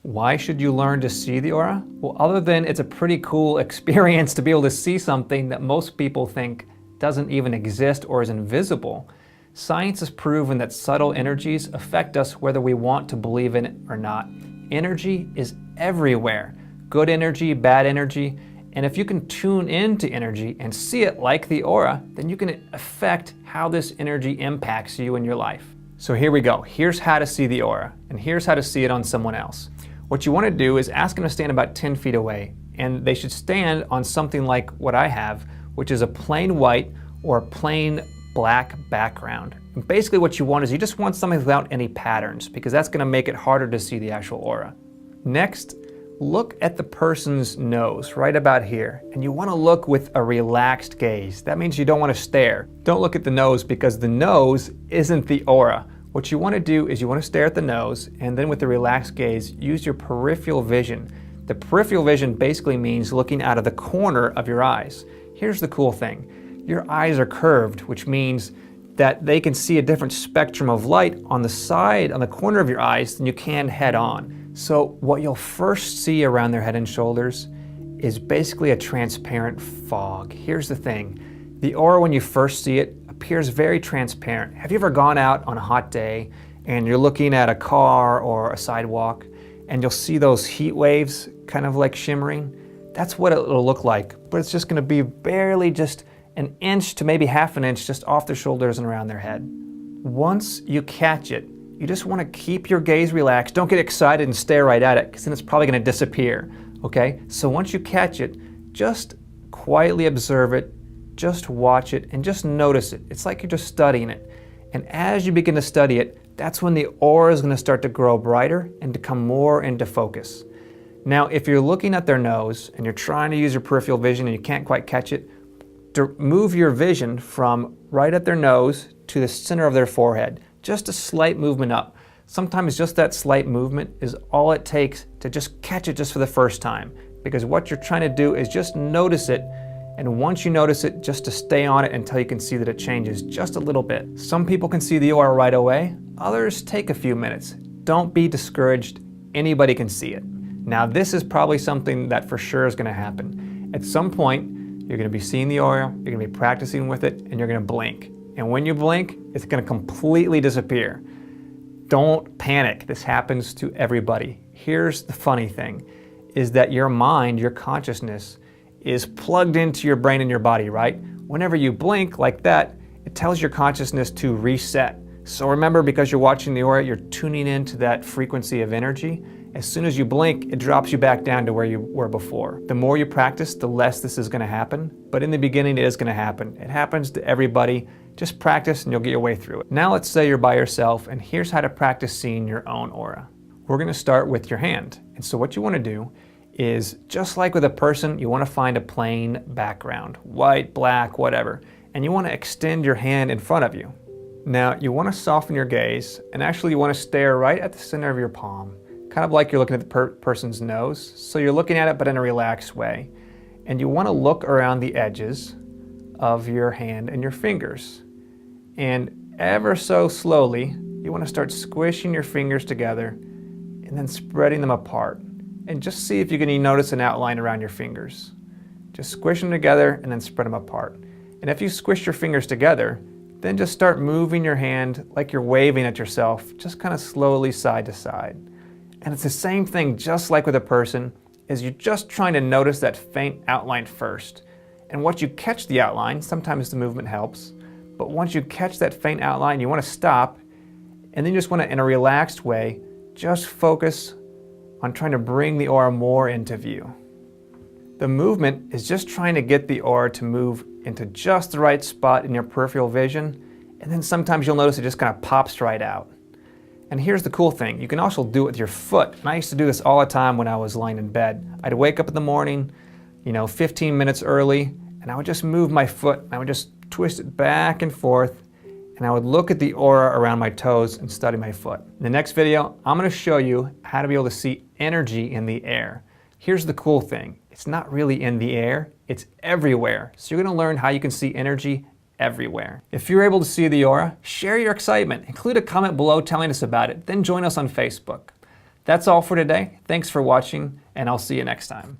Why should you learn to see the aura? Well, other than it's a pretty cool experience to be able to see something that most people think doesn't even exist or is invisible, science has proven that subtle energies affect us whether we want to believe in it or not. Energy is everywhere. Good energy, bad energy. And if you can tune into energy and see it like the aura, then you can affect how this energy impacts you in your life. So here we go. Here's how to see the aura, and here's how to see it on someone else. What you want to do is ask them to stand about 10 feet away, and they should stand on something like what I have, which is a plain white or a plain black background. And basically what you want is you just want something without any patterns, because that's going to make it harder to see the actual aura. Next, look at the person's nose right about here, and you want to look with a relaxed gaze. That means you don't want to stare. Don't look at the nose, because the nose isn't the aura. What you want to do is you want to stare at the nose, and then with the relaxed gaze, use your peripheral vision. The peripheral vision basically means looking out of the corner of your eyes. Here's the cool thing. Your eyes are curved, which means that they can see a different spectrum of light on the side, on the corner of your eyes, than you can head on. So what you'll first see around their head and shoulders is basically a transparent fog. Here's the thing. The aura, when you first see it, appears very transparent. Have you ever gone out on a hot day and you're looking at a car or a sidewalk and you'll see those heat waves kind of like shimmering? That's what it'll look like, but it's just going to be barely just an inch to maybe half an inch just off their shoulders and around their head. Once you catch it, you just want to keep your gaze relaxed. Don't get excited and stare right at it, because then it's probably going to disappear, okay? So once you catch it, just quietly observe it, just watch it, and just notice it. It's like you're just studying it. And as you begin to study it, that's when the aura is going to start to grow brighter and to come more into focus. Now, if you're looking at their nose and you're trying to use your peripheral vision and you can't quite catch it, to move your vision from right at their nose to the center of their forehead. Just a slight movement up. Sometimes just that slight movement is all it takes to just catch it just for the first time. Because what you're trying to do is just notice it, and once you notice it, just to stay on it until you can see that it changes just a little bit. Some people can see the aura right away, others take a few minutes. Don't be discouraged, anybody can see it. Now this is probably something that for sure is going to happen. At some point, you're going to be seeing the aura, you're going to be practicing with it, and you're going to blink. And when you blink, it's going to completely disappear. Don't panic. This happens to everybody. Here's the funny thing, is that your mind, your consciousness, is plugged into your brain and your body, right? Whenever you blink like that, it tells your consciousness to reset. So remember, because you're watching the aura, you're tuning into that frequency of energy. As soon as you blink, it drops you back down to where you were before. The more you practice, the less this is going to happen. But in the beginning, it is going to happen. It happens to everybody. Just practice and you'll get your way through it. Now let's say you're by yourself, and here's how to practice seeing your own aura. We're going to start with your hand. And so what you want to do is, just like with a person, you want to find a plain background, white, black, whatever. And you want to extend your hand in front of you. Now you want to soften your gaze, and actually you want to stare right at the center of your palm. Kind of like you're looking at the person's nose. So you're looking at it, but in a relaxed way. And you want to look around the edges of your hand and your fingers. And ever so slowly, you want to start squishing your fingers together and then spreading them apart. And just see if you can notice an outline around your fingers. Just squish them together and then spread them apart. And if you squish your fingers together, then just start moving your hand like you're waving at yourself, just kind of slowly side to side. And it's the same thing, just like with a person, is you're just trying to notice that faint outline first. And once you catch the outline, sometimes the movement helps, but once you catch that faint outline, you want to stop, and then you just want to, in a relaxed way, just focus on trying to bring the aura more into view. The movement is just trying to get the aura to move into just the right spot in your peripheral vision, and then sometimes you'll notice it just kind of pops right out. And here's the cool thing, you can also do it with your foot. And I used to do this all the time when I was lying in bed. I'd wake up in the morning, 15 minutes early, and I would just move my foot, and I would just twist it back and forth, and I would look at the aura around my toes and study my foot. In the next video, I'm going to show you how to be able to see energy in the air. Here's the cool thing, it's not really in the air, it's everywhere. So you're going to learn how you can see energy everywhere. If you're able to see the aura, share your excitement. Include a comment below telling us about it, then join us on Facebook. That's all for today. Thanks for watching, and I'll see you next time.